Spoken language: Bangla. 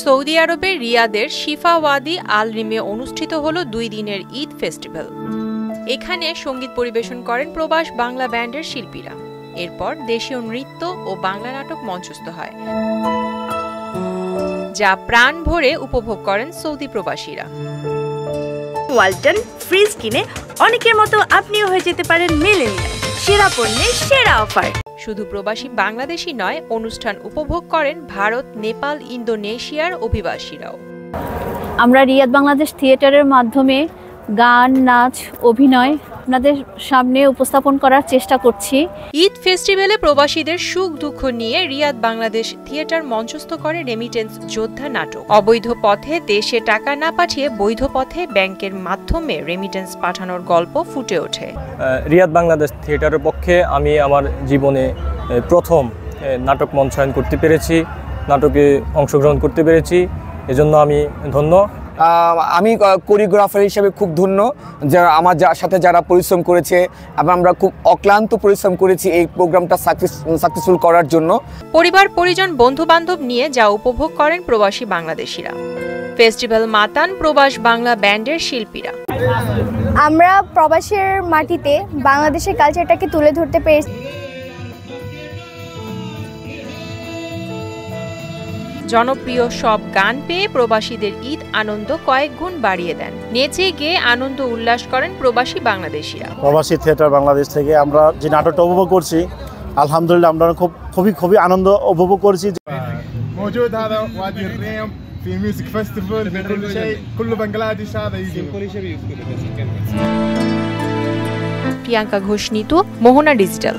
সৌদি আরবের রিয়াদের শিফা ওয়াদি আল রিমে অনুষ্ঠিত হলো 2 দিনের ঈদ ফেস্টিভ্যাল। এখানে সঙ্গীত পরিবেশন করেন প্রবাস বাংলা ব্যান্ডের শিল্পীরা। এরপর দেশীয় নৃত্য ও বাংলা নাটক মঞ্চস্থ হয়, যা প্রাণ ভরে উপভোগ করেন সৌদি প্রবাসীরা। ওয়ালটন ফ্রিজ কিনে অনেকের মতো আপনিও হয়ে যেতে পারেন মিলেনিয়াল, সেরা পণ্যের সেরা অফার। শুধু প্রবাসী বাংলাদেশি নয়, অনুষ্ঠান উপভোগ করেন ভারত, নেপাল, ইন্দোনেশিয়ার অভিবাসীরাও। আমরা রিয়াদ বাংলাদেশ থিয়েটারের মাধ্যমে গান, নাচ, অভিনয় আপনাদের সামনে উপস্থাপন করার চেষ্টা করছি। ঈদ ফেস্টিভ্যালে প্রবাসীদের সুখ দুঃখ নিয়ে রিয়াদ বাংলাদেশ থিয়েটার মঞ্চস্থ করে রেমিটেন্স যোদ্ধা নাটক। অবৈধ পথে দেশে টাকা না পাঠিয়ে বৈধ পথে ব্যাংকের মাধ্যমে রেমিটেন্স পাঠানোর গল্প ফুটে ওঠে। রিয়াদ বাংলাদেশ থিয়েটারের পক্ষে আমি আমার জীবনে প্রথম নাটক মঞ্চায়ন করতে পেরেছি, নাটকে অংশগ্রহণ করতে পেরেছি, এজন্য আমি ধন্য। আমি কোরিওগ্রাফার হিসেবে খুব ধন্য যে আমার সাথে যারা পরিশ্রম করেছে এবং আমরা খুব অক্লান্ত পরিশ্রম করেছি এই প্রোগ্রামটা সাকসেসফুল করার জন্য। পরিবার, পরিজন, বন্ধু বান্ধব নিয়ে যা উপভোগ করেন প্রবাসী বাংলাদেশিরা। ফেস্টিভ্যাল মাতান প্রবাস বাংলা ব্যান্ডের শিল্পীরা। আমরা প্রবাসের মাটিতে বাংলাদেশের কালচারটাকে তুলে ধরতে পেরেছি। জনপ্রিয় সব গান পেয়ে প্রবাসীদের ঈদ আনন্দ কয়েক গুণ বাড়িয়ে দেন। নেচে গেয়ে আনন্দ উল্লাস করেন প্রবাসী বাংলাদেশিরা। প্রবাসী থিয়েটার বাংলাদেশ থেকে আমরা যে নাটকটা উপভোগ করছি, আলহামদুলিল্লাহ আমরা খুবই আনন্দ উপভোগ করছি। موجود هذا وادي الريم في ميوزك فيستيفال في كل شيء كله بنغلاديش هذا يجي প্রিয়াঙ্কা ঘোষ, নিতু, মোহনা ডিজিটাল।